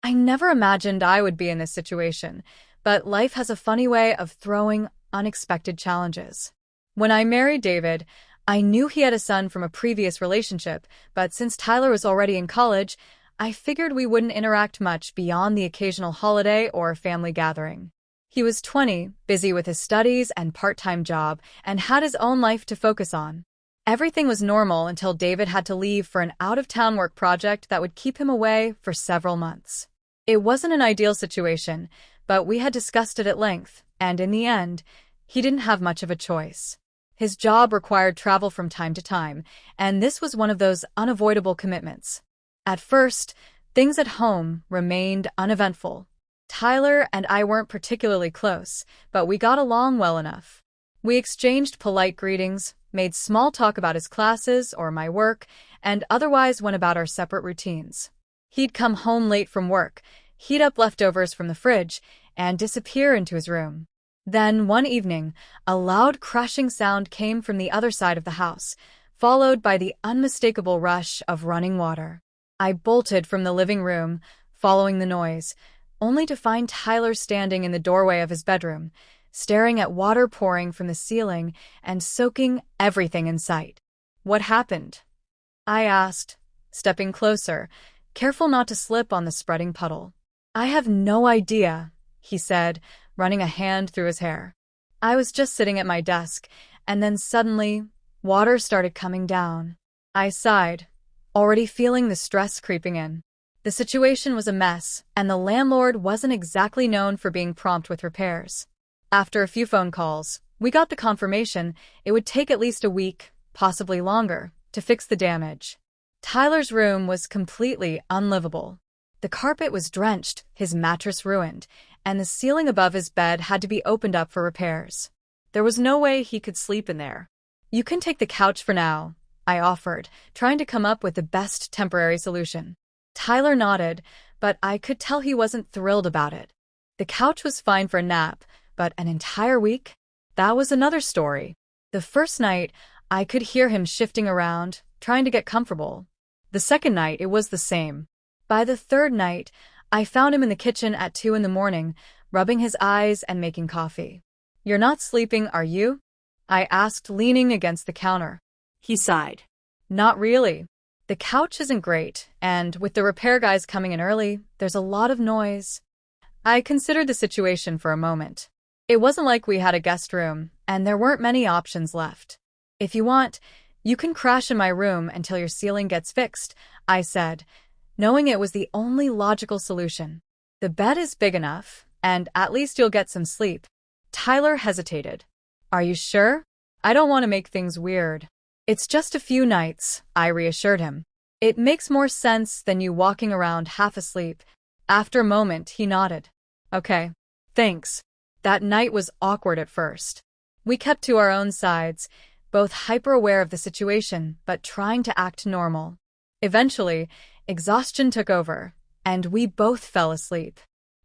I never imagined I would be in this situation, but life has a funny way of throwing unexpected challenges. When I married David, I knew he had a son from a previous relationship, but since Tyler was already in college, I figured we wouldn't interact much beyond the occasional holiday or family gathering. He was 20, busy with his studies and part-time job, and had his own life to focus on. Everything was normal until David had to leave for an out-of-town work project that would keep him away for several months. It wasn't an ideal situation, but we had discussed it at length, and in the end, he didn't have much of a choice. His job required travel from time to time, and this was one of those unavoidable commitments. At first, things at home remained uneventful. Tyler and I weren't particularly close, but we got along well enough. We exchanged polite greetings, made small talk about his classes or my work, and otherwise went about our separate routines. He'd come home late from work, heat up leftovers from the fridge, and disappear into his room. Then, one evening, a loud crashing sound came from the other side of the house, followed by the unmistakable rush of running water. I bolted from the living room, following the noise, only to find Tyler standing in the doorway of his bedroom, staring at water pouring from the ceiling and soaking everything in sight. "What happened?" I asked, stepping closer, careful not to slip on the spreading puddle. "I have no idea," he said, running a hand through his hair. I was just sitting at my desk, and then suddenly, water started coming down. I sighed, already feeling the stress creeping in. The situation was a mess, and the landlord wasn't exactly known for being prompt with repairs. After a few phone calls, we got the confirmation it would take at least a week, possibly longer, to fix the damage. Tyler's room was completely unlivable. The carpet was drenched, his mattress ruined, and the ceiling above his bed had to be opened up for repairs. There was no way he could sleep in there. "You can take the couch for now," I offered, trying to come up with the best temporary solution. Tyler nodded, but I could tell he wasn't thrilled about it. The couch was fine for a nap, but an entire week? That was another story. The first night, I could hear him shifting around, trying to get comfortable. The second night, it was the same. By the third night, I found him in the kitchen at 2 in the morning, rubbing his eyes and making coffee. "You're not sleeping, are you?" I asked, leaning against the counter. He sighed. "Not really. The couch isn't great, and with the repair guys coming in early, there's a lot of noise." I considered the situation for a moment. It wasn't like we had a guest room, and there weren't many options left. "If you want, you can crash in my room until your ceiling gets fixed," I said, knowing it was the only logical solution. "The bed is big enough, and at least you'll get some sleep." Tyler hesitated. "Are you sure? I don't want to make things weird." "It's just a few nights," I reassured him. "It makes more sense than you walking around half asleep." After a moment, he nodded. "Okay, thanks." That night was awkward at first. We kept to our own sides, both hyper-aware of the situation, but trying to act normal. Eventually, exhaustion took over, and we both fell asleep.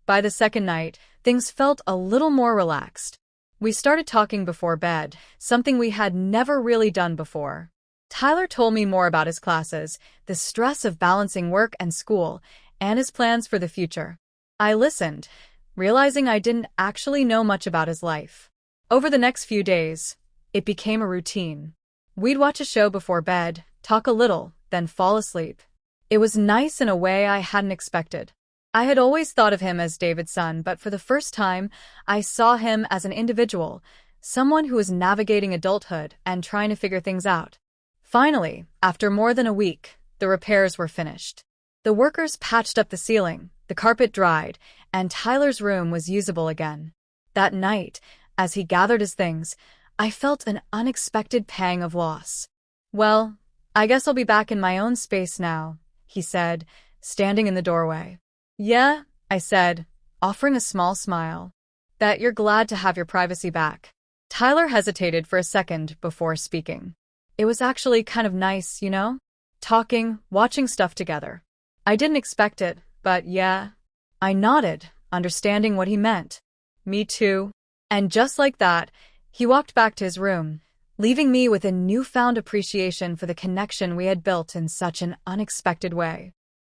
By the second night, things felt a little more relaxed. We started talking before bed, something we had never really done before. Tyler told me more about his classes, the stress of balancing work and school, and his plans for the future. I listened, realizing I didn't actually know much about his life. Over the next few days, it became a routine. We'd watch a show before bed, talk a little, then fall asleep. It was nice in a way I hadn't expected. I had always thought of him as David's son, but for the first time, I saw him as an individual, someone who was navigating adulthood and trying to figure things out. Finally, after more than a week, the repairs were finished. The workers patched up the ceiling, the carpet dried, and Tyler's room was usable again. That night, as he gathered his things, I felt an unexpected pang of loss. "Well, I guess I'll be back in my own space now," he said, standing in the doorway. "Yeah," I said, offering a small smile. "Bet you're glad to have your privacy back." Tyler hesitated for a second before speaking. "It was actually kind of nice, you know? Talking, watching stuff together. I didn't expect it, but yeah." I nodded, understanding what he meant. "Me too." And just like that, he walked back to his room, leaving me with a newfound appreciation for the connection we had built in such an unexpected way.